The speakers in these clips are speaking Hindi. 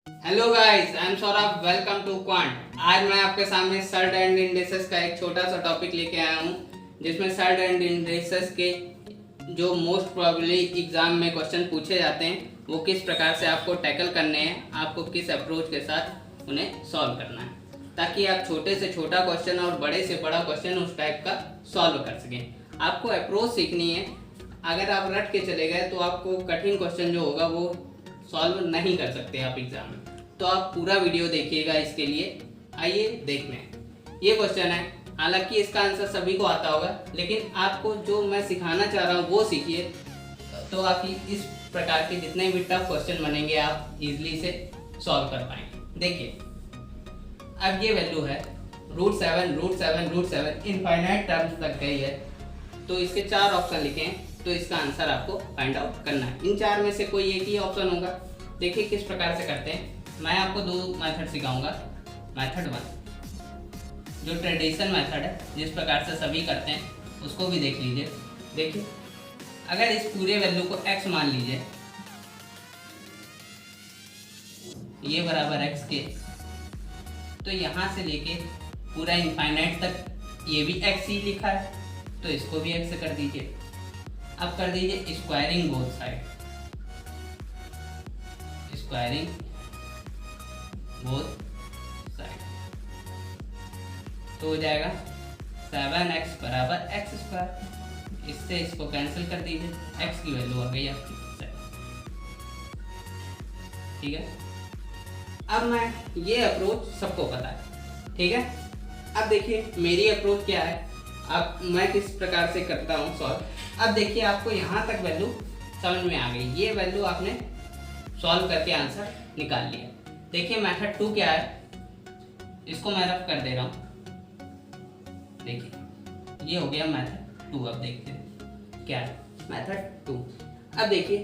Hello guys, I am Saurabh. Welcome to quant. आज मैं आपके सामने सर्ड एंड इंडेक्सेस का एक छोटा सा टॉपिक लेके आया हूँ, जिसमें सर्ड एंड इंडेक्सेस के जो मोस्ट प्रोबेबली एग्जाम में क्वेश्चन पूछे जाते हैं वो किस प्रकार से आपको टैकल करने हैं, आपको किस अप्रोच के साथ उन्हें सॉल्व करना है, ताकि आप छोटे से छोटा क्वेश्चन और बड़े से बड़ा क्वेश्चन उस टाइप का सॉल्व कर सकें। आपको अप्रोच सीखनी है। अगर आप रट के चले गए तो आपको कठिन क्वेश्चन जो होगा वो सॉल्व नहीं कर सकते आप एग्जाम में। तो आप पूरा वीडियो देखिएगा इसके लिए। आइए देखते हैं। ये क्वेश्चन है, हालांकि इसका आंसर सभी को आता होगा, लेकिन आपको जो मैं सिखाना चाह रहा हूँ वो सीखिए, तो आप इस प्रकार के जितने भी टफ क्वेश्चन बनेंगे आप इजीली से सॉल्व कर पाएंगे। देखिए, अब ये वैल्यू है √7 इनफाइनाइट टर्म्स तक गई है, तो इसके 4 ऑप्शन लिखे हैं, तो इसका आंसर आपको फाइंड आउट करना है। इन 4 में से कोई एक ही ऑप्शन होगा। देखिए किस प्रकार से करते हैं। मैं आपको 2 मेथड सिखाऊंगा। मेथड 1 जो ट्रेडिशनल मेथड है, जिस प्रकार से सभी करते हैं, उसको भी देख लीजिए। देखिए, अगर इस पूरे वैल्यू को x मान लीजिए, ये बराबर x के, तो यहाँ से लेके पूरा इनफाइनाइट तक ये भी x ही लिखा है, तो इसको भी x से कर दीजिए। अब कर दीजिए squaring both side, squaring both side, तो हो जाएगा 7x बराबर x²। इससे इसको कैंसिल कर दीजिए, x की वैल्यू आ गई आपकी 7। ठीक है। अब मैं ये अप्रोच सबको पता है, ठीक है। अब देखिए मेरी अप्रोच क्या है, अब मैं किस प्रकार से करता हूँ सॉल्व। अब देखिए आपको यहाँ तक वैल्यू समझ में आ गई। ये वैल्यू आपने सॉल्व करके आंसर निकाल लिया। देखिए मेथड 2 क्या है, इसको मैं रफ कर दे रहा हूँ। देखिए ये हो गया मेथड 2। अब देखते हैं क्या है मेथड 2। अब देखिए,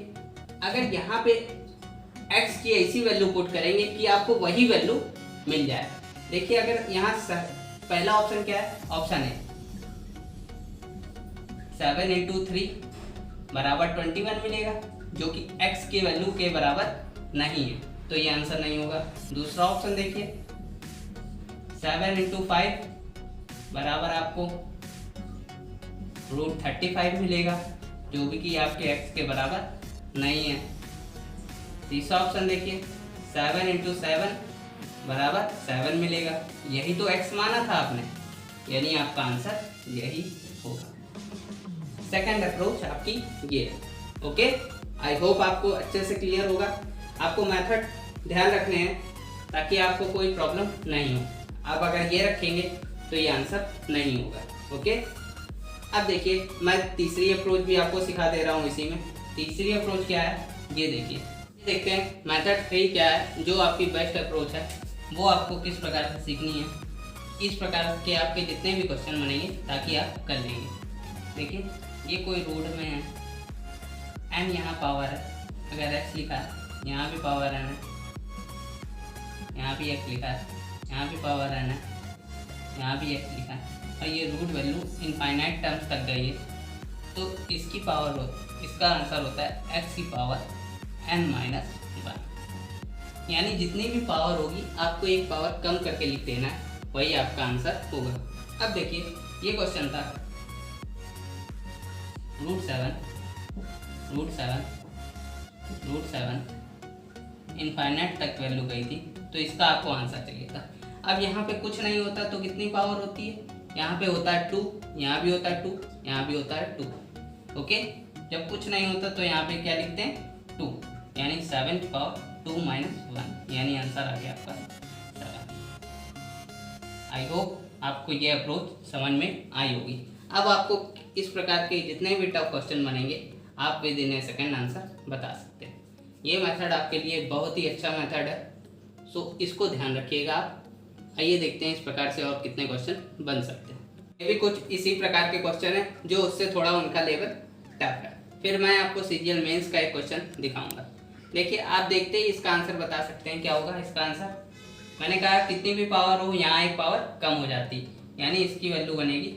अगर यहाँ पे x की ऐसी वैल्यू पुट करेंगे कि आपको वही वैल्यू मिल जाए। देखिए अगर यहाँ पहला ऑप्शन क्या है, ऑप्शन है 7 × 3 बराबर 21 मिलेगा, जो कि x की वैल्यू के बराबर नहीं है, तो ये आंसर नहीं होगा। दूसरा ऑप्शन देखिए 7 × 5 बराबर आपको √35 मिलेगा, जो भी कि आपके x के बराबर नहीं है। तीसरा ऑप्शन देखिए 7 × 7 बराबर 7 मिलेगा, यही तो x माना था आपने, यानी आपका आंसर यही होगा। सेकंड अप्रोच आपकी ये है। ओके, आई होप आपको अच्छे से क्लियर होगा। आपको मेथड ध्यान रखने हैं ताकि आपको कोई प्रॉब्लम नहीं हो। आप अगर ये रखेंगे तो ये आंसर नहीं होगा। ओके, अब देखिए मैं तीसरी अप्रोच भी आपको सिखा दे रहा हूँ इसी में। तीसरी अप्रोच क्या है ये देखिए। देखते हैं मेथड 3 क्या है, जो आपकी बेस्ट अप्रोच है, वो आपको किस प्रकार से सीखनी है। इस प्रकार के आपके जितने भी क्वेश्चन बनेंगे ताकि आप कर लेंगे। देखिए ये कोई रोड में है, n यहाँ पावर है, अगर x लिखा है यहाँ भी पावर n है, यहाँ भी x लिखा है, यहाँ भी पावर n है, यहाँ भी x लिखा है, और ये रूट वैल्यू इनफाइनाइट टर्म्स तक गई है, तो इसकी पावर इसका आंसर होता है x की पावर n-1। यानी जितनी भी पावर होगी आपको एक पावर कम करके लिख देना है, वही आपका आंसर होगा। अब देखिए ये क्वेश्चन था √7 इनफाइनाइट तक वैल्यू गई थी, तो इसका आपको आंसर चाहिए था। अब यहाँ पे कुछ नहीं होता तो कितनी पावर होती है, यहाँ पे होता है 2, यहाँ भी होता है 2, यहाँ भी होता है 2। ओके, जब कुछ नहीं होता तो यहाँ पे क्या लिखते हैं 2, यानी 7 की पावर 2 - 1, यानी आंसर आ गया आपका 7। आई होप आपको ये अप्रोच समझ में आई होगी। अब आपको इस प्रकार के जितने भी टफ क्वेश्चन बनेंगे आप with in A second answer बता सकते हैं। ये मेथड आपके लिए बहुत ही अच्छा मेथड है, सो इसको ध्यान रखिएगा आप। आइए देखते हैं इस प्रकार से और कितने क्वेश्चन बन सकते हैं। ये भी कुछ इसी प्रकार के क्वेश्चन हैं जो उससे थोड़ा उनका लेवल टफ है। फिर मैं आपको सीजीएल मेंस का एक क्वेश्चन दिखाऊंगा। देखिए आप देखते ही इसका आंसर बता सकते हैं क्या होगा इसका आंसर। मैंने कहा कितनी भी पावर हो यहाँ एक पावर कम हो जाती, यानी इसकी वैल्यू बनेगी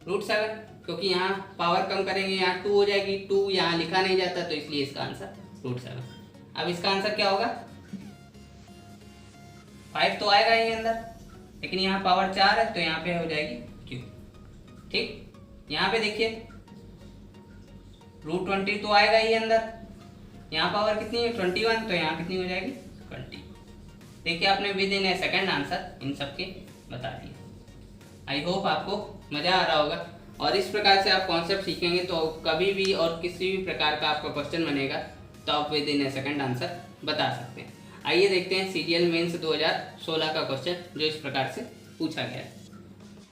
√7, क्योंकि यहाँ पावर कम करेंगे यहाँ 2 हो जाएगी, 2 यहाँ लिखा नहीं जाता, तो इसलिए इसका आंसर √7। अब इसका आंसर क्या होगा 5 तो आएगा ही अंदर, लेकिन यहाँ पावर 4 है तो यहाँ पे हो जाएगी क्यू। ठीक, यहाँ पे देखिए √20 तो आएगा ही अंदर, यहाँ पावर कितनी है 21, तो यहाँ कितनी हो जाएगी 20। देखिए आपने with in A second answer in सबके बता दिए। आई होप आपको मज़ा आ रहा होगा, और इस प्रकार से आप कॉन्सेप्ट सीखेंगे तो कभी भी और किसी भी प्रकार का आपका क्वेश्चन बनेगा तो आप with in A second answer बता सकते हैं। आइए देखते हैं सीजीएल मेंस 2016 का क्वेश्चन जो इस प्रकार से पूछा गया है।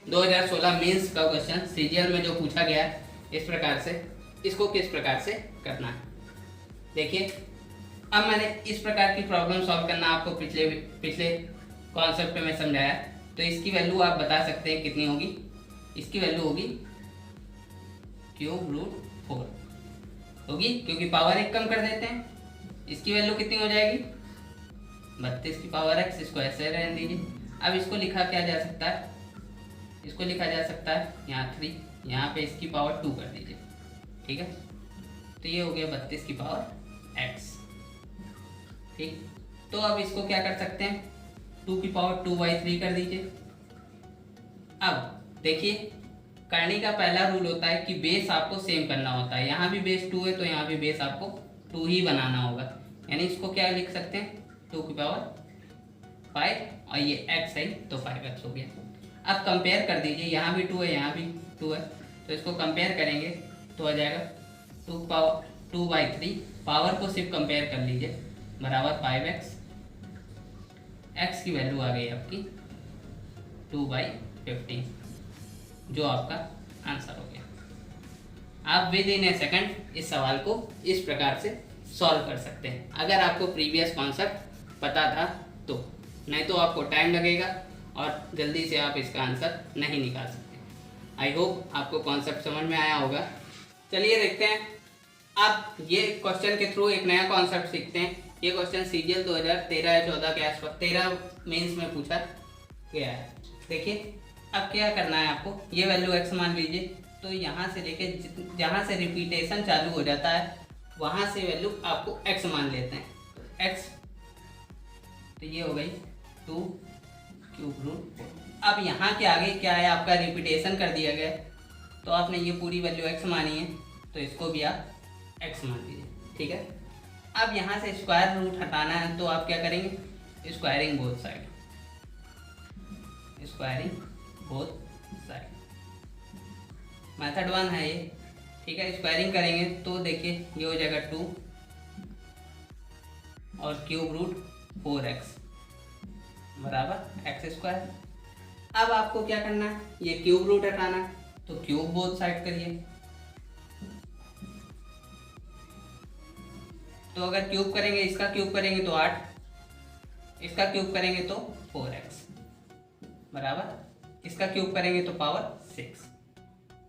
2016 मेंस का क्वेश्चन सीजीएल में जो पूछा गया है इस प्रकार से, इसको किस प्रकार से करना है देखिए। अब मैंने इस प्रकार की प्रॉब्लम सॉल्व करना आपको पिछले कॉन्सेप्ट में समझाया, तो इसकी वैल्यू आप बता सकते हैं कितनी होगी। इसकी वैल्यू होगी √4 होगी, क्योंकि पावर 1 कम कर देते हैं। इसकी वैल्यू कितनी हो जाएगी 32 की पावर x, इसको ऐसे रहने दीजिए। अब इसको लिखा क्या जा सकता है, इसको लिखा जा सकता है यहाँ 3, यहाँ पे इसकी पावर 2 कर दीजिए। ठीक है, तो ये हो गया 32 की पावर x। ठीक, तो अब इसको क्या कर सकते हैं 2 की पावर 2/3 कर दीजिए। अब देखिए करने का पहला रूल होता है कि बेस आपको सेम करना होता है। यहाँ भी बेस 2 है तो यहाँ भी बेस आपको 2 ही बनाना होगा, यानी इसको क्या लिख सकते हैं 2 की पावर 5 और ये x है तो 5x हो गया। अब कंपेयर कर दीजिए, यहाँ भी 2 है यहाँ भी 2 है, तो इसको कंपेयर करेंगे तो आ जाएगा 2/3, पावर को सिर्फ कंपेयर कर लीजिए, बराबर 5x। x की वैल्यू आ गई आपकी 2/15, जो आपका आंसर हो गया। आप विद इन ए सेकंड इस सवाल को इस प्रकार से सॉल्व कर सकते हैं, अगर आपको प्रीवियस कॉन्सेप्ट पता था तो, नहीं तो आपको टाइम लगेगा और जल्दी से आप इसका आंसर नहीं निकाल सकते। आई होप आपको कॉन्सेप्ट समझ में आया होगा। चलिए देखते हैं, आप ये क्वेश्चन के थ्रू एक नया कॉन्सेप्ट सीखते हैं। ये क्वेश्चन सीजीएल 2013 या 14 के आसपास 13 मेंस में पूछा गया है। देखिए अब क्या करना है आपको, ये वैल्यू x मान लीजिए, तो यहाँ से लेके जहाँ से रिपीटेशन चालू हो जाता है वहाँ से वैल्यू आपको x मान लेते हैं। तो x, तो ये हो गई 2√4। अब यहाँ के आगे क्या है, आपका रिपीटेशन कर दिया गया, तो आपने ये पूरी वैल्यू x मानी है तो इसको भी आप x मान लीजिए। ठीक है, अब यहाँ से स्क्वायर रूट हटाना है तो आप क्या करेंगे, squaring both side, squaring both side method 1 है ये। ठीक है, स्क्वायरिंग करेंगे तो देखिए ये हो जाएगा 2 और √4x बराबर x²। अब आपको क्या करना है, ये क्यूब रूट हटाना है, तो क्यूब बोथ साइड करिए। तो अगर क्यूब करेंगे, इसका क्यूब करेंगे तो 8, इसका क्यूब करेंगे तो 4x बराबर, इसका क्यूब करेंगे तो पावर 6।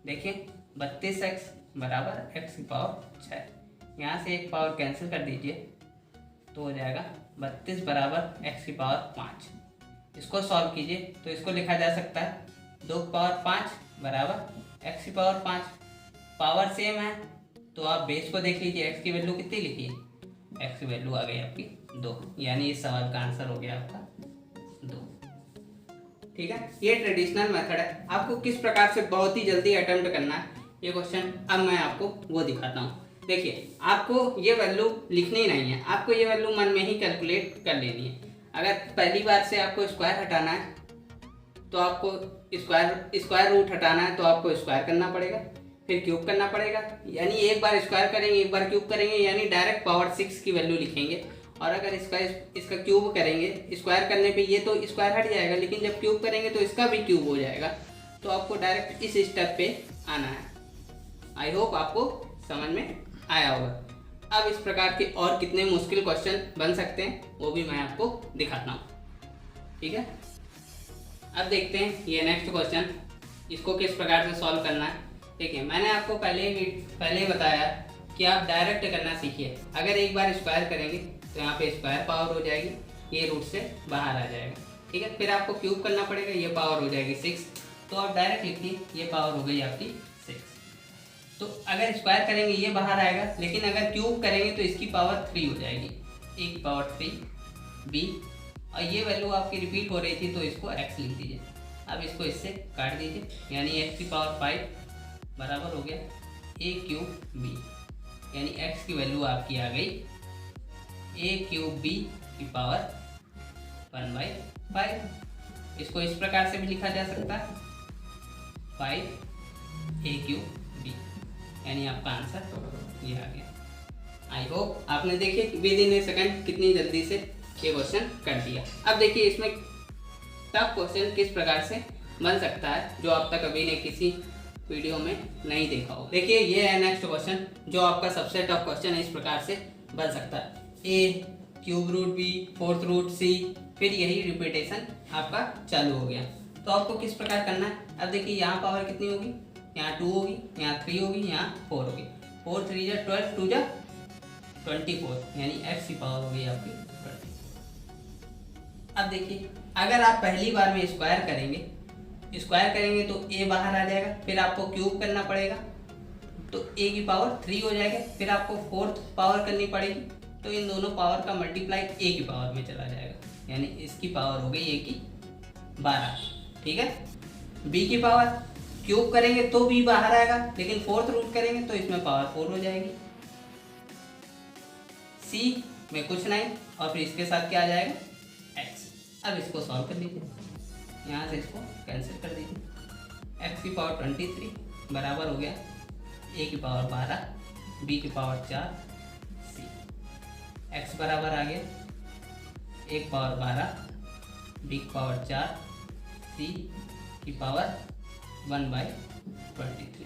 देखिए 32x बराबर x की पावर 6, यहाँ से एक पावर कैंसिल कर दीजिए तो हो जाएगा 32 बराबर x की पावर 5। इसको सॉल्व कीजिए तो इसको लिखा जा सकता है 2 की पावर 5 बराबर x की पावर 5। पावर सेम है तो आप बेस को देख लीजिए, x की वैल्यू कितनी लिखी है, x की वैल्यू आ गई आपकी 2, यानी इस सवाल का आंसर हो गया आपका 2। ठीक है, ये ट्रेडिशनल मेथड है। आपको किस प्रकार से बहुत ही जल्दी अटेम्प्ट करना है ये क्वेश्चन, अब मैं आपको वो दिखाता हूँ। देखिए आपको ये वैल्यू लिखनी नहीं है, आपको ये वैल्यू मन में ही कैलकुलेट कर लेनी है। अगर पहली बार से आपको स्क्वायर हटाना है तो आपको स्क्वायर रूट हटाना है तो आपको स्क्वायर करना पड़ेगा, फिर क्यूब करना पड़ेगा, यानी एक बार स्क्वायर करेंगे एक बार क्यूब करेंगे, यानी डायरेक्ट पावर 6 की वैल्यू लिखेंगे। और अगर इसका क्यूब करेंगे, स्क्वायर करने पे ये तो स्क्वायर हट जाएगा, लेकिन जब क्यूब करेंगे तो इसका भी क्यूब हो जाएगा। तो आपको डायरेक्ट इस स्टेप पे आना है। आई होप आपको समझ में आया होगा। अब इस प्रकार के और कितने मुश्किल क्वेश्चन बन सकते हैं वो भी मैं आपको दिखाता हूँ। ठीक है, अब देखते हैं ये नेक्स्ट क्वेश्चन, इसको किस प्रकार से सॉल्व करना है। देखिए मैंने आपको पहले ही बताया कि आप डायरेक्ट करना सीखिए। अगर एक बार स्क्वायर करेंगे तो यहाँ पे स्क्वायर पावर हो जाएगी, ये रूट से बाहर आ जाएगा। ठीक है, फिर आपको क्यूब करना पड़ेगा, ये पावर हो जाएगी 6, तो आप डायरेक्ट लिखिए ये पावर हो गई आपकी 6। तो अगर स्क्वायर करेंगे ये बाहर आएगा, लेकिन अगर क्यूब करेंगे तो इसकी पावर 3 हो जाएगी, a की पावर 3 b और ये वैल्यू आपकी रिपीट हो रही थी तो इसको x लिख दीजिए। अब इसको इससे काट दीजिए, यानी x की पावर 5 बराबर हो गया a क्यूब b, यानी x की वैल्यू आपकी आ गई a क्यूब b की पावर 1/5। इसको इस प्रकार से भी लिखा जा सकता है 5 a क्यूब b, यानी आपका आंसर ये आ गया। आई होप आपने देखिए विद इन ए सेकंड कितनी जल्दी से ये क्वेश्चन कर दिया। अब देखिए इसमें टफ क्वेश्चन किस प्रकार से बन सकता है जो आप तक अभी ने किसी वीडियो में नहीं देखा हो। देखिए ये है नेक्स्ट क्वेश्चन जो आपका सबसे टफ क्वेश्चन है। इस प्रकार से बन सकता है a cube root b fourth root c, फिर यही रिपीटेशन आपका चालू हो गया। तो आपको किस प्रकार करना है, अब देखिए यहाँ पावर कितनी होगी, यहाँ 2 होगी, यहाँ 3 होगी, यहाँ 4 होगी। 4 3 जा 12, 2 जा 24, यानी x की पावर हो गई आपकी 20। अब देखिए अगर आप पहली बार में स्क्वायर करेंगे तो a बाहर आ जाएगा, फिर आपको क्यूब करना पड़ेगा तो a की पावर 3 हो जाएगा, फिर आपको फोर्थ पावर करनी पड़ेगी तो इन दोनों पावर का मल्टीप्लाई a की पावर में चला जाएगा, यानी इसकी पावर हो गई a की 12। ठीक है, b की पावर क्यूब करेंगे तो b बाहर आएगा, लेकिन फोर्थ रूट करेंगे तो इसमें पावर 4 हो जाएगी। c में कुछ नहीं और फिर इसके साथ क्या आ जाएगा x। अब इसको सॉल्व कर लीजिए, यहाँ से इसको कैंसिल कर दीजिए। x की पावर 23 बराबर हो गया a की पावर 12, b की पावर 4, c। x बराबर आ गया a की पावर 12, b की पावर 4, c की पावर 1/23।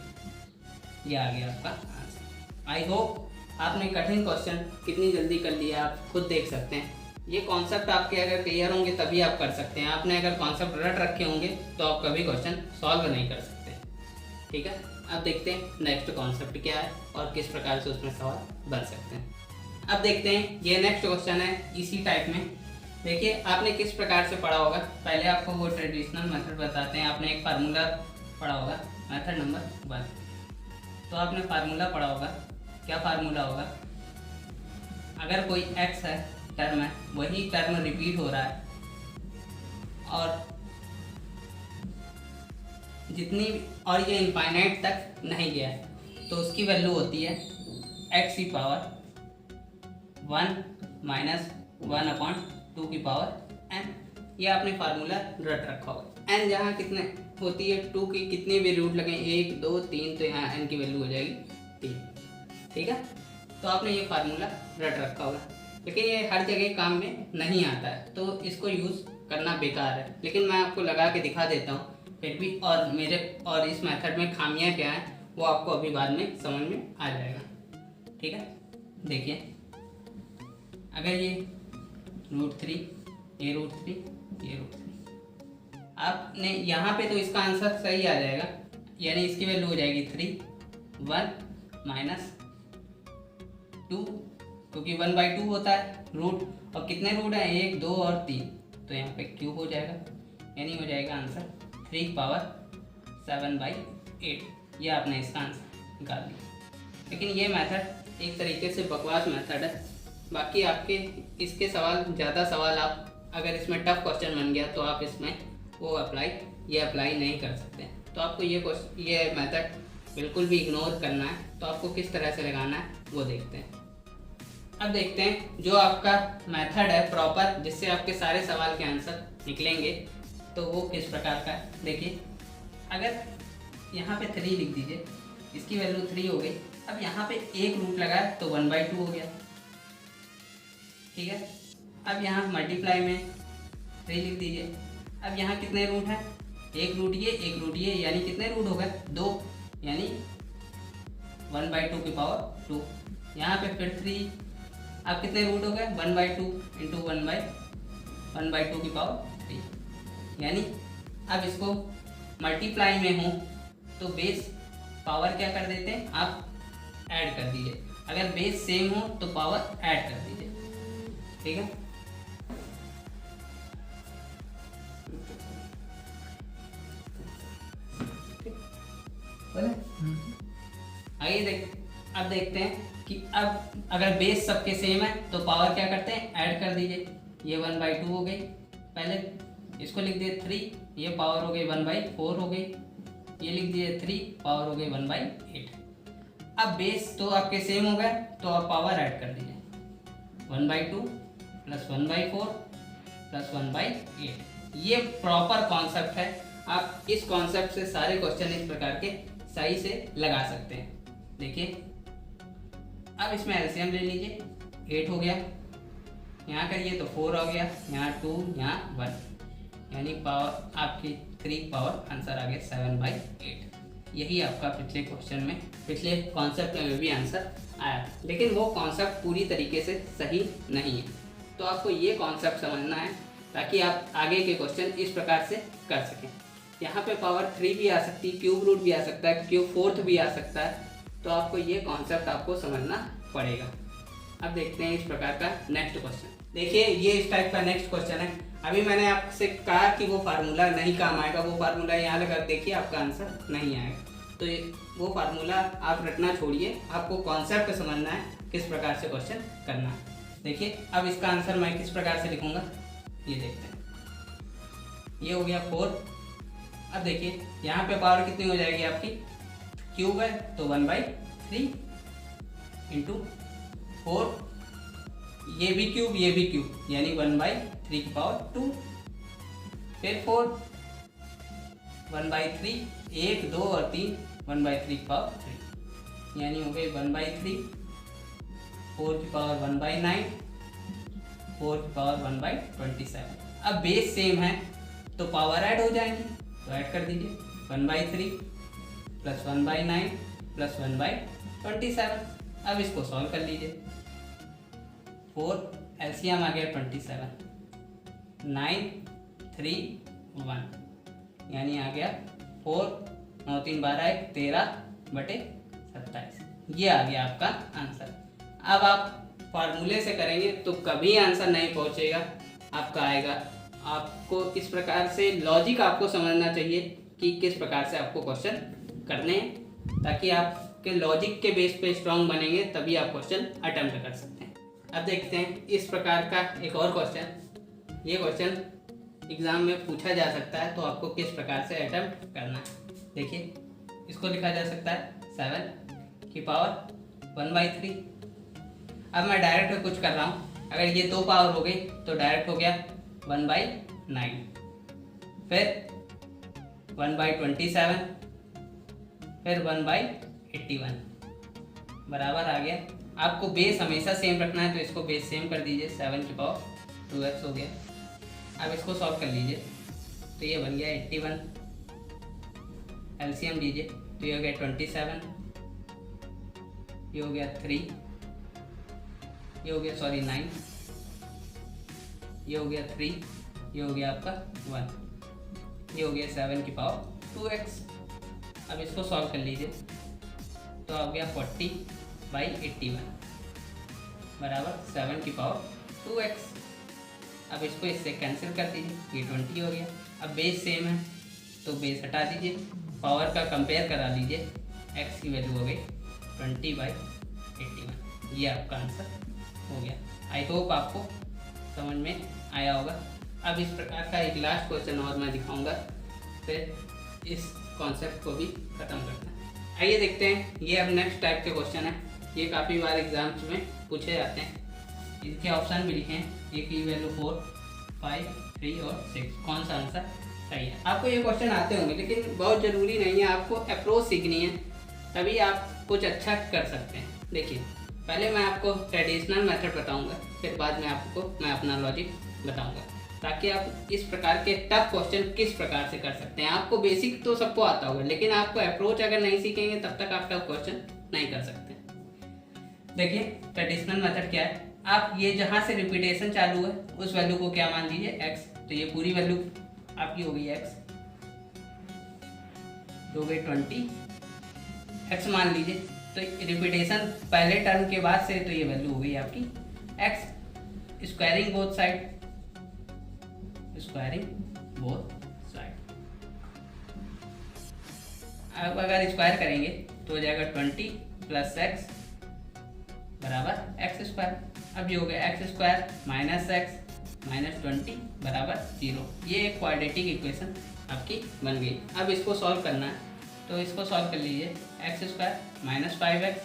ये आ गया आपका आंसर। आई होप आपने कठिन क्वेश्चन कितनी जल्दी कर लिया आप खुद देख सकते हैं। ये कॉन्सेप्ट आपके अगर क्लियर होंगे तभी आप कर सकते हैं। आपने अगर कॉन्सेप्ट रट रखे होंगे तो आप कभी क्वेश्चन सॉल्व नहीं कर सकते। ठीक है, अब देखते हैं नेक्स्ट कॉन्सेप्ट क्या है और किस प्रकार से उसमें सवाल बन सकते हैं। अब देखते हैं ये नेक्स्ट क्वेश्चन है इसी टाइप में। देखिए आपने किस प्रकार से पढ़ा होगा, पहले आपको वो ट्रेडिशनल मेथड बताते हैं। आपने एक फार्मूला पढ़ा होगा मेथड नंबर 1। तो आपने फार्मूला पढ़ा होगा, क्या फार्मूला होगा, अगर कोई x है टर्म है, वही टर्म रिपीट हो रहा है और जितनी और ये इनफाइनाइट तक नहीं गया है तो उसकी वैल्यू होती है x की पावर 1 माइनस 1/2 की पावर n। ये आपने फार्मूला रट रखा होगा। n जहाँ कितने होती है 2 की कितने भी रूट लगे 1 2 3, तो यहाँ n की वैल्यू हो जाएगी 3। ठीक है, तो आपने ये फार्मूला रट रखा होगा, लेकिन ये हर जगह काम में नहीं आता है तो इसको यूज़ करना बेकार है। लेकिन मैं आपको लगा के दिखा देता हूँ फिर भी, और इस मेथड में खामियां क्या हैं वो आपको अभी बाद में समझ में आ जाएगा। ठीक है, देखिए अगर ये √3 ये √3 ये √3, आपने यहाँ पे तो इसका आंसर सही आ जाएगा, यानी इसकी वैल्यू हो जाएगी 3 1 माइनस 2, क्योंकि 1/2 होता है रूट, और कितने रूट हैं 1 2 और 3, तो यहाँ पे क्यूब हो जाएगा, यानी हो जाएगा आंसर 3 की पावर 7/8। ये आपने इसका आंसर निकाल दिया। लेकिन ये मेथड एक तरीके से बकवास मेथड है। बाकी आपके इसके सवाल ज़्यादा सवाल आप अगर इसमें टफ क्वेश्चन बन गया तो आप इसमें वो अप्लाई नहीं कर सकते। तो आपको ये मेथड बिल्कुल भी इग्नोर करना है। तो आपको किस तरह से लगाना है वो देखते हैं। अब देखते हैं जो आपका मेथड है प्रॉपर, जिससे आपके सारे सवाल के आंसर निकलेंगे, तो वो किस प्रकार का है। देखिए अगर यहाँ पे 3 लिख दीजिए, इसकी वैल्यू 3 हो गई। अब यहाँ पे एक रूट लगाए तो 1/2 हो गया। ठीक है, अब यहाँ मल्टीप्लाई में 3 लिख दीजिए। अब यहाँ कितने रूट हैं, एक रूट ये, यानी कितने रूट हो गए 2, यानी 1/2 की पावर 2। यहाँ पे फिर 3, अब कितने रूट हो गए 1/2 इंटू 1/2 की पावर 3, यानी अब इसको मल्टीप्लाई में हो तो बेस पावर क्या कर देते हैं आप ऐड कर दीजिए। अगर बेस सेम हो तो पावर ऐड कर दीजिए। ठीक है, आइए अब देखते हैं कि अब अगर बेस सबके सेम है तो पावर क्या करते हैं ऐड कर दीजिए। ये 1/2 हो गई, पहले इसको लिख दिए 3, ये पावर हो गई 1/4 हो गई, ये लिख दिए 3 पावर हो गई 1/8। अब बेस तो आपके सेम हो गए, तो आप पावर ऐड कर दीजिए 1/2 प्लस 1/4 प्लस 1/8। ये प्रॉपर कॉन्सेप्ट है, आप इस कॉन्सेप्ट से सारे क्वेश्चन इस प्रकार के सही से लगा सकते हैं। देखिए अब इसमें एलसीएम ले लीजिए, 8 हो गया, यहाँ करिए तो 4 हो गया, यहाँ 2, यहाँ 1, यानी पावर आपकी 3 पावर आंसर आ गया 7/8। यही आपका पिछले क्वेश्चन में, पिछले कॉन्सेप्ट में भी आंसर आया, लेकिन वो कॉन्सेप्ट पूरी तरीके से सही नहीं है। तो आपको ये कॉन्सेप्ट समझना है ताकि आप आगे के क्वेश्चन इस प्रकार से कर सकें। यहाँ पे पावर 3 भी आ सकती है, क्यूब रूट भी आ सकता है, क्यूब फोर्थ भी आ सकता है, तो आपको ये कॉन्सेप्ट आपको समझना पड़ेगा। अब देखते हैं इस प्रकार का नेक्स्ट क्वेश्चन। देखिए ये इस टाइप का नेक्स्ट क्वेश्चन है। अभी मैंने आपसे कहा कि वो फार्मूला नहीं काम आएगा, वो फार्मूला यहाँ लगा देखिए आपका आंसर नहीं आएगा। तो वो फार्मूला आप रटना छोड़िए, आपको कॉन्सेप्ट समझना है किस प्रकार से क्वेश्चन करना है। देखिए अब इसका आंसर मैं किस प्रकार से लिखूंगा, ये देखते हैं। ये हो गया 4। अब देखिए यहाँ पे पावर कितनी हो जाएगी आपकी, क्यूब है तो 1/3 इंटू 4, ये भी क्यूब ये भी क्यूब, यानी 1/3 की पावर 2, फिर 4 1/3, 1 2 और 3 1/3 की पावर 3, यानी हो गई 1/3, 4 की पावर 1/9, 4 की पावर 1/27। अब बेस सेम है तो पावर ऐड हो जाएंगी, तो ऐड कर दीजिए 1/3 प्लस 1/9 प्लस 1/27। अब इसको सॉल्व कर लीजिए, 4 एलसीएम आ गया 27, 9 3 1, यानी आ गया 4 9 3 12 1 13/27। ये आ गया आपका आंसर। अब आप फार्मूले से करेंगे तो कभी आंसर नहीं पहुंचेगा, आपका आएगा। आपको इस प्रकार से लॉजिक आपको समझना चाहिए कि किस प्रकार से आपको क्वेश्चन करने हैं, ताकि आपके लॉजिक के बेस पे स्ट्रांग बनेंगे, तभी आप क्वेश्चन अटेम्प्ट कर सकते हैं। अब देखते हैं इस प्रकार का एक और क्वेश्चन। ये क्वेश्चन एग्जाम में पूछा जा सकता है, तो आपको किस प्रकार से अटेम्प्ट करना है। देखिए इसको लिखा जा सकता है 7 की पावर 1/3। अब मैं डायरेक्ट कुछ कर रहा हूँ, अगर ये 2 पावर हो गई तो डायरेक्ट हो गया 1/9, फिर 1/27, फिर 1/81 बराबर आ गया। आपको बेस हमेशा सेम रखना है, तो इसको बेस सेम कर दीजिए, 7 की पावर 2x हो गया। अब इसको सॉल्व कर लीजिए, तो ये बन गया 81, एलसीएम लीजिए तो ये हो गया 27, ये हो गया 3, ये हो गया 9, ये हो गया 3, ये हो गया आपका 1, ये हो गया 7 की पावर 2x। अब इसको सॉल्व कर लीजिए, तो आ गया 40/81 बराबर 7 की पावर 2x। अब इसको इससे कैंसिल कर दीजिए, ये 20 हो गया। अब बेस सेम है तो बेस हटा दीजिए, पावर का कंपेयर करा लीजिए, x की वैल्यू हो गई 20/81। ये आपका आंसर हो गया। आई होप आपको समझ में आया होगा। अब इस प्रकार का एक लास्ट क्वेश्चन और मैं दिखाऊंगा, फिर इस कॉन्सेप्ट को भी ख़त्म करते हैं। आइए देखते हैं, ये अब नेक्स्ट टाइप के क्वेश्चन है। ये काफ़ी बार एग्जाम्स में पूछे जाते हैं। इसके ऑप्शन भी लिखे हैं, एक की वैल्यू 4 5 3 और 6, कौन सा आंसर सही है। आपको ये क्वेश्चन आते होंगे, लेकिन बहुत ज़रूरी नहीं है, आपको अप्रोच सीखनी है, तभी आप कुछ अच्छा कर सकते हैं। देखिए पहले मैं आपको ट्रेडिशनल मेथड बताऊंगा, फिर बाद में आपको मैं अपना लॉजिक बताऊंगा, ताकि आप इस प्रकार के टफ क्वेश्चन किस प्रकार से कर सकते हैं। आपको बेसिक तो सबको आता होगा, लेकिन आपको अप्रोच अगर नहीं सीखेंगे तब तक आप टफ क्वेश्चन नहीं कर सकते। देखिए ट्रेडिशनल मेथड क्या है, आप ये जहाँ से रिपीटेशन चालू है उस वैल्यू को क्या मान लीजिए x, तो ये पूरी वैल्यू आपकी हो गई x, हो गई 20 x मान लीजिए। तो रिपीटेशन पहले टर्म के बाद से, तो ये वैल्यू हो गई आपकी x। Squaring both side, squaring both side. अब अगर स्क्वायर करेंगे तो हो जाएगा 20 प्लस x बराबर x स्क्वायर। अब ये हो गया x स्क्वायर माइनस x -20 बराबर 0। ये एक क्वाड्रेटिक इक्वेशन आपकी बन गई। अब इसको सॉल्व करना है, तो इसको सॉल्व कर लीजिए। x² - 5x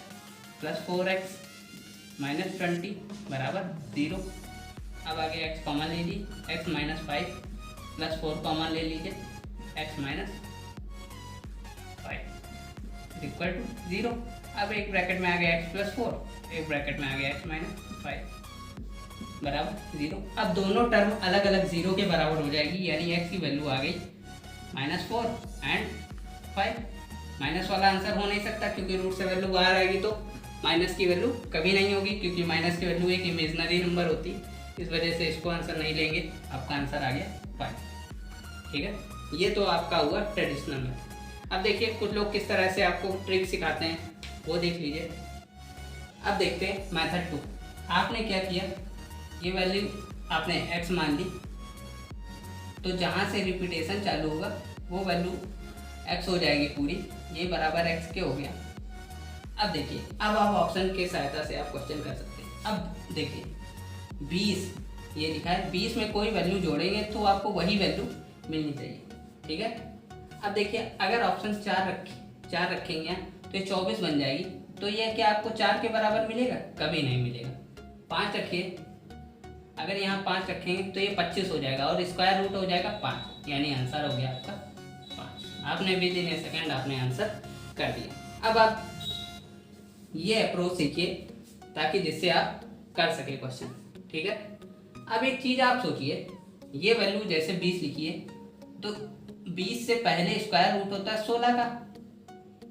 + 4x - 20 बराबर 0। अब आगे x कॉमन ले लीजिए, x - 5 + 4 कॉमन ले लीजिए, x - 5 इक्वल टू 0। अब एक ब्रैकेट में आ गया x + 4, एक ब्रैकेट में आ गया x - 5 बराबर 0। अब दोनों टर्म अलग अलग 0 के बराबर हो जाएगी, यानी x की वैल्यू आ गई -4 एंड 5। माइनस वाला आंसर हो नहीं सकता क्योंकि रूट से वैल्यू बाहर आएगी तो माइनस की वैल्यू कभी नहीं होगी, क्योंकि माइनस की वैल्यू एक इमेजनरी नंबर होती है। इस वजह से इसको आंसर नहीं लेंगे। आपका आंसर आ गया 5। ठीक है, ये तो आपका हुआ ट्रेडिशनल में। अब देखिए कुछ लोग किस तरह से आपको ट्रिक सिखाते हैं, वो देख लीजिए। अब देखते हैं मेथड 2। आपने क्या किया, ये वैल्यू आपने x मान ली, तो जहाँ से रिपीटेशन चालू होगा वो वैल्यू x हो जाएगी पूरी। ये बराबर x के हो गया। अब देखिए, अब आप ऑप्शन के सहायता से आप क्वेश्चन कर सकते हैं। अब देखिए 20 ये लिखा है, 20 में कोई वैल्यू जोड़ेंगे तो आपको वही वैल्यू मिलनी चाहिए। ठीक है, अब देखिए अगर ऑप्शन 4 रखेंगे तो ये 24 बन जाएगी, तो ये क्या आपको 4 के बराबर मिलेगा? कभी नहीं मिलेगा। 5 रखिए, अगर यहाँ 5 रखेंगे तो ये 25 हो जाएगा और स्क्वायर रूट हो जाएगा 5, यानी आंसर हो गया आपका 5। आपने विद इन ए सेकेंड आपने आंसर कर दिया। अब आप ये अप्रोच सीखिए ताकि जिससे आप कर सके क्वेश्चन। ठीक है, अब एक चीज़ आप सोचिए, ये वैल्यू जैसे 20 लिखी है तो 20 से पहले स्क्वायर रूट होता है 16 का,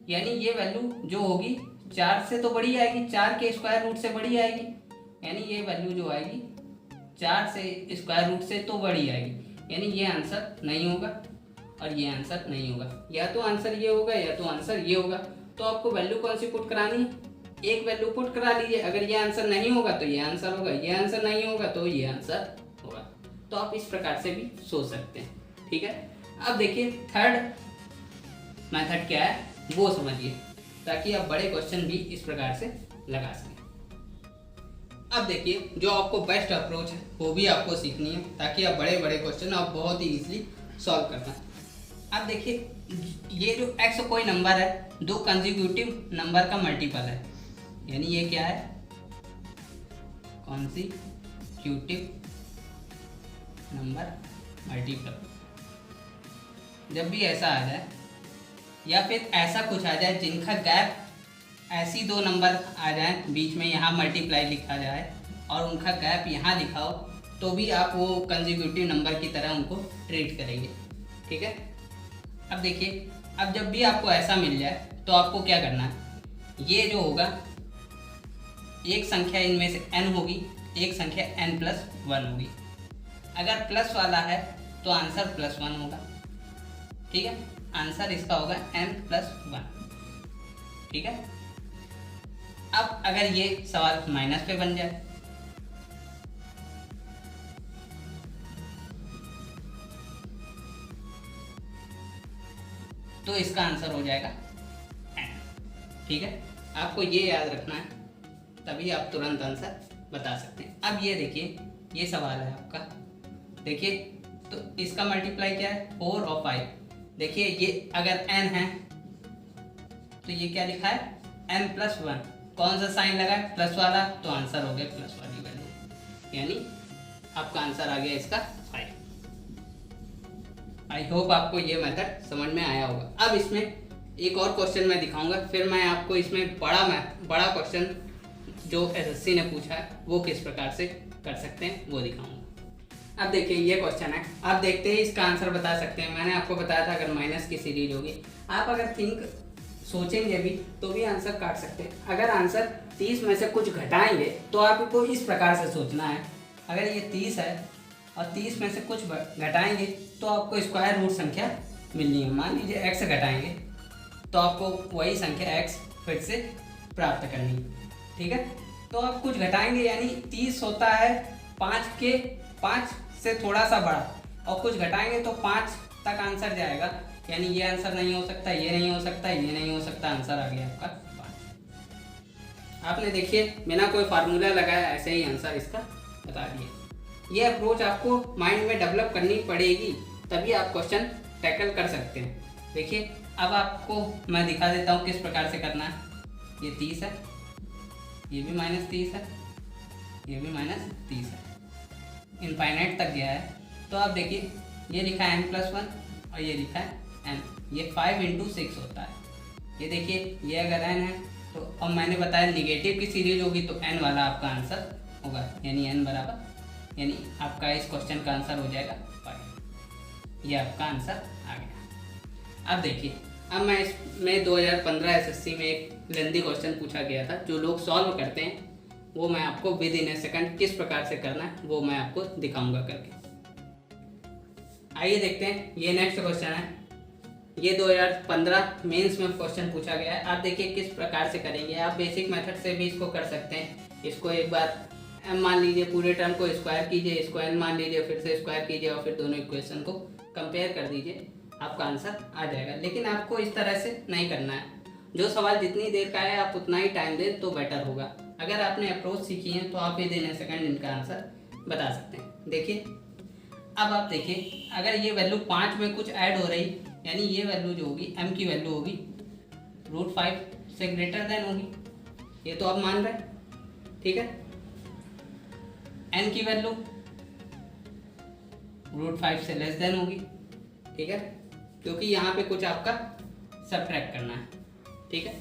यानी ये वैल्यू जो होगी 4 से तो बड़ी आएगी, 4 के स्क्वायर रूट से बड़ी आएगी, यानी ये वैल्यू जो आएगी 4 से स्क्वायर रूट से तो बड़ी आएगी, यानी ये आंसर नहीं होगा और ये आंसर नहीं होगा। या तो आंसर ये होगा या तो आंसर ये होगा। तो आपको वैल्यू कौन सी पुट करानी है? एक वैल्यू पुट करा लीजिए। अगर ये आंसर नहीं होगा तो ये आंसर होगा, ये आंसर नहीं होगा तो ये आंसर होगा। तो आप इस प्रकार से भी सोच सकते हैं। ठीक है, अब देखिए थर्ड मेथड क्या है वो समझिए, ताकि आप बड़े क्वेश्चन भी इस प्रकार से लगा सकें। अब देखिए जो आपको बेस्ट अप्रोच है वो भी आपको सीखनी है, ताकि आप बड़े बड़े क्वेश्चन आप बहुत ही इजीली सॉल्व कर पाएं। अब देखिए ये जो x कोई नंबर है, दो कंसेक्यूटिव नंबर का मल्टीपल है, यानी ये क्या है? Consecutive number multiple. जब भी ऐसा आ जाए या फिर ऐसा कुछ आ जाए जिनका गैप, ऐसी दो नंबर आ जाए बीच में, यहाँ मल्टीप्लाई लिखा जाए और उनका गैप यहाँ लिखा हो, तो भी आप वो कंसेक्यूटिव नंबर की तरह उनको ट्रीट करेंगे। ठीक है, अब देखिए अब जब भी आपको ऐसा मिल जाए तो आपको क्या करना है, ये जो होगा एक संख्या इनमें से n होगी, एक संख्या n+1 होगी। अगर प्लस वाला है तो आंसर +1 होगा। ठीक है, आंसर इसका होगा n+1। ठीक है, अब अगर ये सवाल माइनस पे बन जाए तो इसका आंसर हो जाएगा n। ठीक है, आपको ये याद रखना है, तभी आप तुरंत आंसर बता सकते हैं। अब ये देखिए ये सवाल है आपका, देखिए तो इसका मल्टीप्लाई क्या है? 4 और 5। देखिए ये अगर n है तो ये क्या लिखा है? n+1। कौन सा साइन लगा है? प्लस वाला, तो आंसर हो गया प्लस वाली वैल्यू, यानी आपका आंसर आ गया इसका 5। आई होप आपको ये मेथड समझ में आया होगा। अब इसमें एक और क्वेश्चन मैं दिखाऊंगा, फिर मैं आपको इसमें बड़ा क्वेश्चन जो एसएससी ने पूछा है वो किस प्रकार से कर सकते हैं वो दिखाऊंगा। अब देखिए ये क्वेश्चन है, आप देखते ही इसका आंसर बता सकते हैं। मैंने आपको बताया था अगर माइनस की सीरीज होगी, आप अगर सोचेंगे भी तो भी आंसर काट सकते हैं। अगर आंसर 30 में से कुछ घटाएंगे तो आपको इस प्रकार से सोचना है, अगर ये 30 है और 30 में से कुछ घटाएंगे तो आपको स्क्वायर रूट संख्या मिलनी है। मान लीजिए x घटाएंगे तो आपको वही संख्या x फिर से प्राप्त करनी है। ठीक है, तो आप कुछ घटाएंगे, यानी 30 होता है 5 से थोड़ा सा बड़ा, और कुछ घटाएंगे तो 5 तक आंसर जाएगा, यानी ये आंसर नहीं हो सकता, ये नहीं हो सकता, ये नहीं हो सकता, आंसर आ गया आपका 5। आपने देखिए बिना कोई फार्मूला लगाया ऐसे ही आंसर इसका बता दिया। ये अप्रोच आपको माइंड में डेवलप करनी पड़ेगी, तभी आप क्वेश्चन टैकल कर सकते हैं। देखिए अब आपको मैं दिखा देता हूँ किस प्रकार से करना है। ये 30 है, ये भी -30 है, ये भी -30 है, इनफाइनाइट तक गया है। तो आप देखिए ये लिखा है n+1 और ये लिखा है n, ये 5 × 6 होता है। ये देखिए ये अगर n है तो अब मैंने बताया निगेटिव की सीरीज होगी तो n वाला आपका आंसर होगा, यानी n बराबर, यानी आपका इस क्वेश्चन का आंसर हो जाएगा 5। ये आपका आंसर आ गया। अब देखिए अब मैं इसमें 2015 SSC में एक लेंदी क्वेश्चन पूछा गया था, जो लोग सॉल्व करते हैं वो मैं आपको विद इन ए सेकंड किस प्रकार से करना है वो मैं आपको दिखाऊंगा करके। आइए देखते हैं। ये नेक्स्ट क्वेश्चन है, ये 2015 मेंस में क्वेश्चन पूछा गया है। आप देखिए किस प्रकार से करेंगे। आप बेसिक मेथड से भी इसको कर सकते हैं। इसको एक बार m मान लीजिए, पूरे टर्म को स्क्वायर कीजिए, इसको n मान लीजिए, फिर से स्क्वायर कीजिए और फिर दोनों इक्वेशन को कंपेयर कर दीजिए, आपका आंसर आ जाएगा। लेकिन आपको इस तरह से नहीं करना है। जो सवाल जितनी देर का है आप उतना ही टाइम दें तो बेटर होगा। अगर आपने अप्रोच सीखी है तो आप विद इन ए सेकंड इनका आंसर बता सकते हैं। देखिए अब आप देखिए, अगर ये वैल्यू 5 में कुछ ऐड हो रही, यानी ये वैल्यू जो होगी m की वैल्यू होगी √5 से ग्रेटर देन होगी, ये तो आप मान रहे हैं, ठीक है। n की वैल्यू √5 से लेस देन होगी, ठीक है, क्योंकि यहाँ पे कुछ आपका सब्ट्रैक्ट करना है, ठीक है।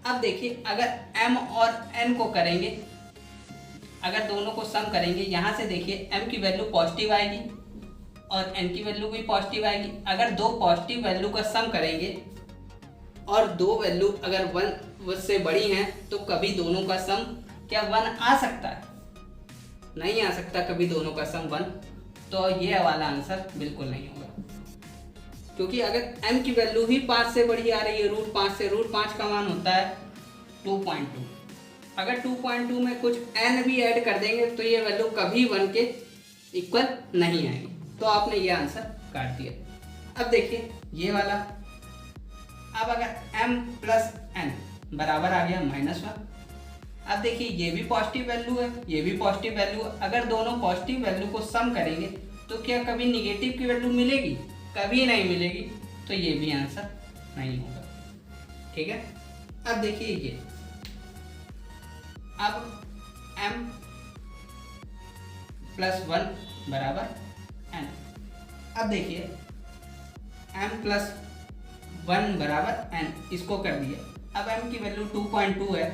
अब देखिए अगर m और n को करेंगे, अगर दोनों को सम करेंगे, यहाँ से देखिए m की वैल्यू पॉजिटिव आएगी और n की वैल्यू भी पॉजिटिव आएगी। अगर दो पॉजिटिव वैल्यू का सम करेंगे और दो वैल्यू अगर 1 से बड़ी हैं तो कभी दोनों का सम क्या 1 आ सकता है? नहीं आ सकता कभी दोनों का सम 1। तो ये वाला आंसर बिल्कुल नहीं होगा, क्योंकि अगर m की वैल्यू ही 5 से बड़ी आ रही है, √5 से, √5 का मान होता है 2.2। अगर 2.2 में कुछ n भी ऐड कर देंगे तो ये वैल्यू कभी 1 के इक्वल नहीं आएगी। तो आपने ये आंसर काट दिया। अब देखिए ये वाला, अब अगर m + n बराबर आ गया -1। अब देखिए ये भी पॉजिटिव वैल्यू है, ये भी पॉजिटिव वैल्यू है। अगर दोनों पॉजिटिव वैल्यू को सम करेंगे तो क्या कभी निगेटिव की वैल्यू मिलेगी? कभी नहीं मिलेगी। तो ये भी आंसर नहीं होगा, ठीक है। अब देखिए ये, अब m + 1 बराबर n। अब देखिए m + 1 बराबर n, इसको कर दिए। अब m की वैल्यू 2.2 है,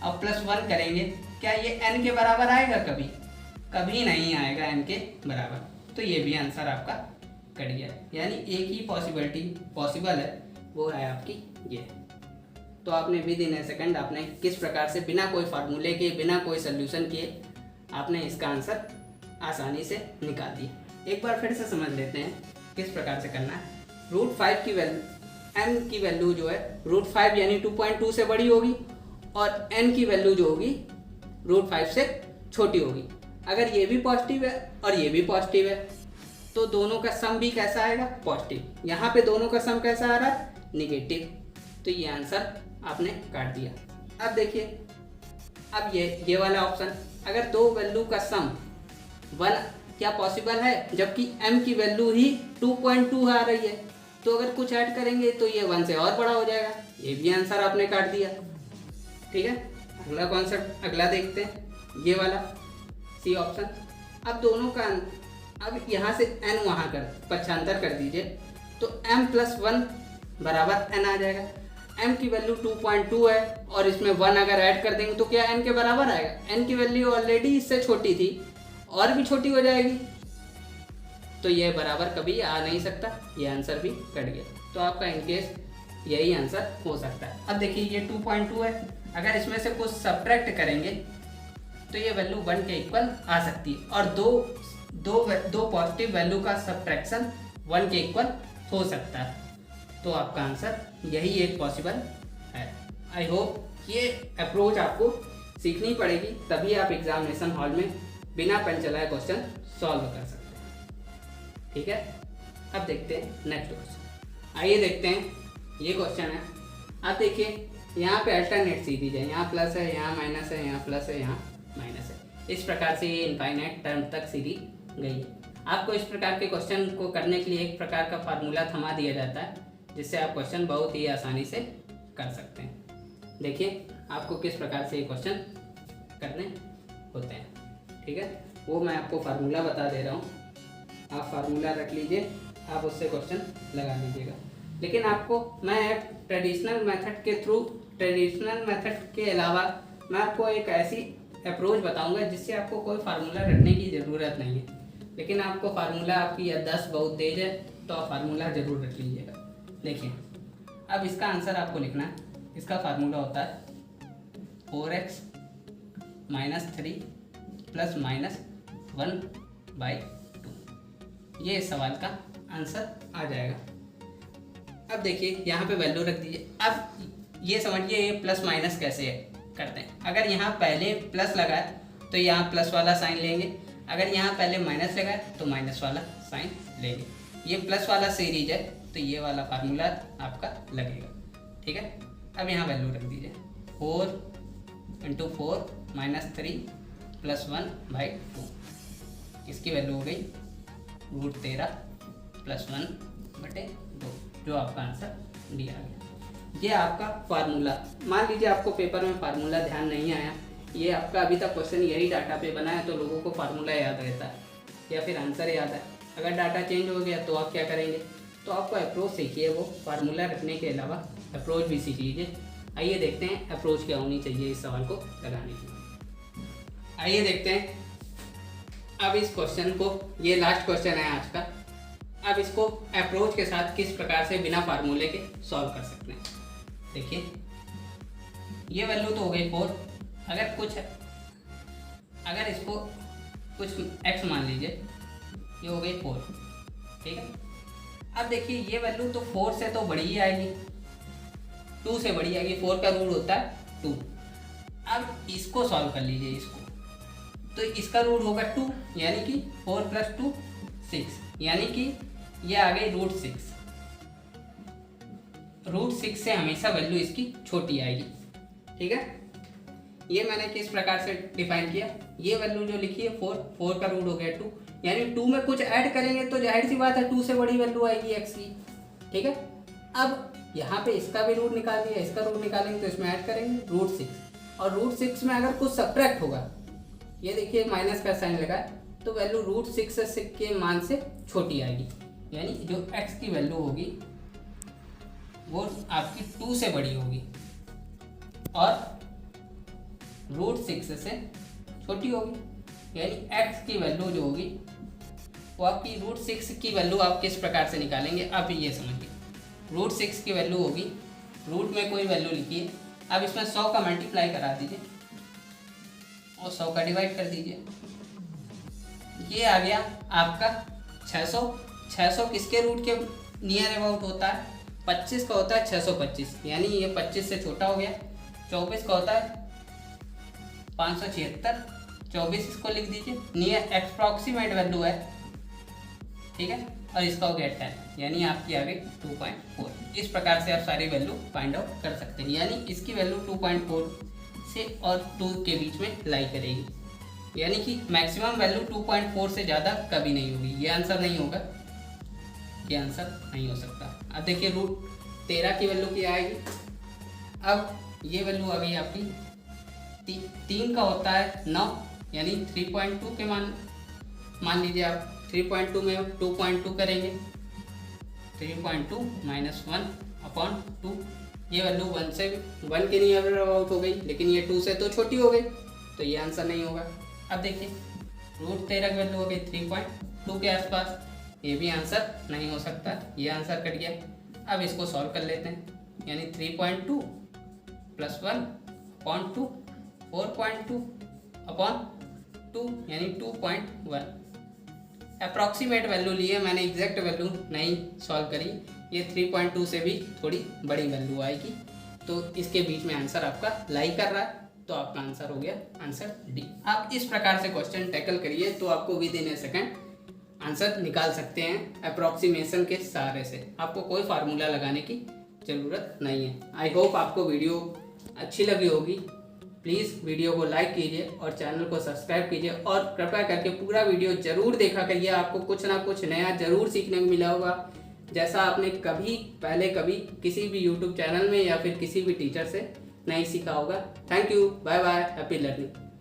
अब +1 करेंगे, क्या ये n के बराबर आएगा? कभी कभी नहीं आएगा n के बराबर। तो ये भी आंसर आपका कट गया, यानी एक ही पॉसिबिलिटी पॉसिबल है, वो है आपकी ये। तो आपने विद इन ए सेकंड आपने किस प्रकार से बिना कोई फार्मूले के, बिना कोई सोल्यूशन किए आपने इसका आंसर आसानी से निकाल दिया। एक बार फिर से समझ लेते हैं किस प्रकार से करना है। √5 की वैल्यू, n की वैल्यू जो है √5 यानी 2.2 से बड़ी होगी और n की वैल्यू जो होगी √5 से छोटी होगी। अगर ये भी पॉजिटिव है और ये भी पॉजिटिव है तो दोनों का सम भी कैसा आएगा? पॉजिटिव। यहाँ पे दोनों का सम कैसा आ रहा है? निगेटिव। तो ये आंसर आपने काट दिया। अब देखिए, अब ये वाला ऑप्शन, अगर दो वैल्यू का सम 1 क्या पॉसिबल है, जबकि m की वैल्यू ही 2.2 आ रही है, तो अगर कुछ ऐड करेंगे तो ये 1 से और बड़ा हो जाएगा। ये भी आंसर आपने काट दिया, ठीक है। अगला कॉन्सेप्ट, अगला देखते हैं, ये वाला सी ऑप्शन। अब दोनों का, अब यहाँ से n वहाँ कर पक्षांतर कर दीजिए तो m + 1 बराबर n आ जाएगा। m की वैल्यू 2.2 है और इसमें 1 अगर ऐड कर देंगे तो क्या n के बराबर आएगा? n की वैल्यू ऑलरेडी इससे छोटी थी और भी छोटी हो जाएगी, तो ये बराबर कभी आ नहीं सकता। ये आंसर भी कट गया। तो आपका इनकेस यही आंसर हो सकता है। अब देखिए ये 2.2 है, अगर इसमें से कुछ सब्ट्रैक्ट करेंगे तो ये वैल्यू 1 के इक्वल आ सकती है और दो पॉजिटिव वैल्यू का सब्ट्रैक्शन 1 के इक्वल हो सकता है। तो आपका आंसर यही एक पॉसिबल है। आई होप ये अप्रोच आपको सीखनी पड़ेगी, तभी आप एग्जामिनेशन हॉल में बिना पेन चलाए क्वेश्चन सॉल्व कर सकते हैं, ठीक है। अब देखते हैं नेक्स्ट क्वेश्चन। आइए देखते हैं, ये क्वेश्चन है। आप देखिए यहाँ पे अल्टरनेट सीरीज है, यहाँ प्लस है, यहाँ माइनस है, यहाँ प्लस है, यहाँ माइनस है। इस प्रकार से ये इनफाइनाइट टर्म तक सीरीज गई है। आपको इस प्रकार के क्वेश्चन को करने के लिए एक प्रकार का फार्मूला थमा दिया जाता है, जिससे आप क्वेश्चन बहुत ही आसानी से कर सकते हैं। देखिए आपको किस प्रकार से ये क्वेश्चन करने होते हैं, ठीक है। वो मैं आपको फार्मूला बता दे रहा हूँ, आप फार्मूला रख लीजिए, आप उससे क्वेश्चन लगा लीजिएगा। लेकिन आपको मैं ट्रेडिशनल मेथड के अलावा मैं आपको एक ऐसी अप्रोच बताऊंगा जिससे आपको कोई फार्मूला रटने की ज़रूरत नहीं है। लेकिन आपको फार्मूला, आपकी याददाश्त बहुत तेज है तो आप फार्मूला ज़रूर रख लीजिएगा। देखिए अब इसका आंसर आपको लिखना है। इसका फार्मूला होता है 4x - 3 + -1/2। ये इस सवाल का आंसर आ जाएगा। अब देखिए यहाँ पे वैल्यू रख दीजिए। अब ये समझिए ये प्लस माइनस कैसे करते हैं। अगर यहाँ पहले प्लस लगा है तो यहाँ प्लस वाला साइन लेंगे, अगर यहाँ पहले माइनस लगा है तो माइनस वाला साइन लेंगे। ये प्लस वाला सीरीज है तो ये वाला फार्मूला आपका लगेगा, ठीक है। अब यहाँ वैल्यू रख दीजिए 4 × 4 - 3 + 1/2। इसकी वैल्यू हो गई √13 + 1/2, जो आपका आंसर दिया गया। ये आपका फार्मूला। मान लीजिए आपको पेपर में फार्मूला ध्यान नहीं आया, ये आपका अभी तक क्वेश्चन यही डाटा पे बना है तो लोगों को फार्मूला याद रहता है या फिर आंसर याद है। अगर डाटा चेंज हो गया तो आप क्या करेंगे, तो आपको अप्रोच सीखिए, वो फार्मूला रखने के अलावा अप्रोच भी सीख लीजिए। आइए देखते हैं अप्रोच क्या होनी चाहिए इस सवाल को लगाने की। आइए देखते हैं अब इस क्वेश्चन को, ये लास्ट क्वेश्चन है आज का। अब इसको अप्रोच के साथ किस प्रकार से बिना फार्मूले के सॉल्व कर सकते हैं। देखिए ये वैल्यू तो हो गई 4। अगर इसको कुछ x मान लीजिए, ये हो गई 4, ठीक है। अब देखिए ये वैल्यू तो 4 से तो बड़ी ही आएगी, 2 से बड़ी आएगी। 4 का रूट होता है 2। अब इसको सॉल्व कर लीजिए इसको, तो इसका रूट होगा 2, यानी कि 4 + 2 6, यानी कि ये आ गई √6। √6 से हमेशा वैल्यू इसकी छोटी आएगी, ठीक है। ये मैंने किस प्रकार से डिफाइन किया, ये वैल्यू जो लिखी है 4 का रूट हो गया 2, यानी 2 में कुछ ऐड करेंगे तो जाहिर सी बात है 2 से बड़ी वैल्यू आएगी x की, ठीक है। अब यहाँ पे इसका भी रूट निकाल दिया, इसका रूट निकालेंगे तो इसमें ऐड करेंगे √6, और √6 में अगर कुछ सब्ट्रैक्ट होगा, ये देखिए माइनस का साइन लगा है, तो वैल्यू √6 के मान से छोटी आएगी, यानी जो x की वैल्यू होगी वो आपकी 2 से बड़ी होगी और √6 से छोटी होगी, यानी x की वैल्यू जो होगी वो आपकी √6 की वैल्यू आप किस प्रकार से निकालेंगे, आप ये समझिए। √6 की वैल्यू होगी, रूट में कोई वैल्यू लिखिए, अब इसमें 100 का मल्टीप्लाई करा दीजिए और 100 का डिवाइड कर दीजिए। ये आ गया आपका 600। 600 किसके रूट के नियर अबाउट होता है, 25 का होता है 625, यानी ये 25 से छोटा हो गया। 24 का होता है 576, 24 इसको लिख दीजिए, नियर अप्रॉक्सीमेट वैल्यू है, ठीक है। और इसका हो गया 10, यानी आपकी आ गई 2.4। इस प्रकार से आप सारी वैल्यू फाइंड आउट कर सकते हैं, यानी इसकी वैल्यू 2.4 से और 2 के बीच में लाई करेगी, यानी कि मैक्सिमम वैल्यू 2.4 से ज़्यादा कभी नहीं होगी। ये आंसर नहीं होगा, ये आंसर नहीं हो सकता। अब देखिए √13 की वैल्यू क्या आएगी। अब ये वैल्यू आ गई आपकी 3 का होता है 9, यानी 3.2 के मान लीजिए आप 3.2 में 2.2 करेंगे, 3.2 - 1/2। ये वैल्यू 1 के नियर अबाउट हो गई, लेकिन ये 2 से तो छोटी हो गई, तो ये आंसर नहीं होगा। अब देखिए √13 की वैल्यू हो गई 3.2 के आसपास, ये भी आंसर नहीं हो सकता, ये आंसर कट गया। अब इसको सॉल्व कर लेते हैं, यानी 3.2 + 1/2, 4.2/2, यानी 2.1। अप्रॉक्सीमेट वैल्यू ली है मैंने, एग्जैक्ट वैल्यू नहीं सॉल्व करी। ये 3.2 से भी थोड़ी बड़ी वैल्यू आएगी, तो इसके बीच में आंसर आपका लाई कर रहा है, तो आपका आंसर हो गया आंसर डी। आप इस प्रकार से क्वेश्चन टैकल करिए तो आपको with in A second answer निकाल सकते हैं अप्रॉक्सीमेशन के सहारे से। आपको कोई फार्मूला लगाने की ज़रूरत नहीं है। आई होप आपको वीडियो अच्छी लगी होगी। प्लीज़ वीडियो को लाइक कीजिए और चैनल को सब्सक्राइब कीजिए और कृपया करके पूरा वीडियो ज़रूर देखा करिए। आपको कुछ ना कुछ नया ज़रूर सीखने को मिला होगा, जैसा आपने कभी किसी भी यूट्यूब चैनल में या फिर किसी भी टीचर से नहीं सीखा होगा। Thank you, bye bye, happy learning.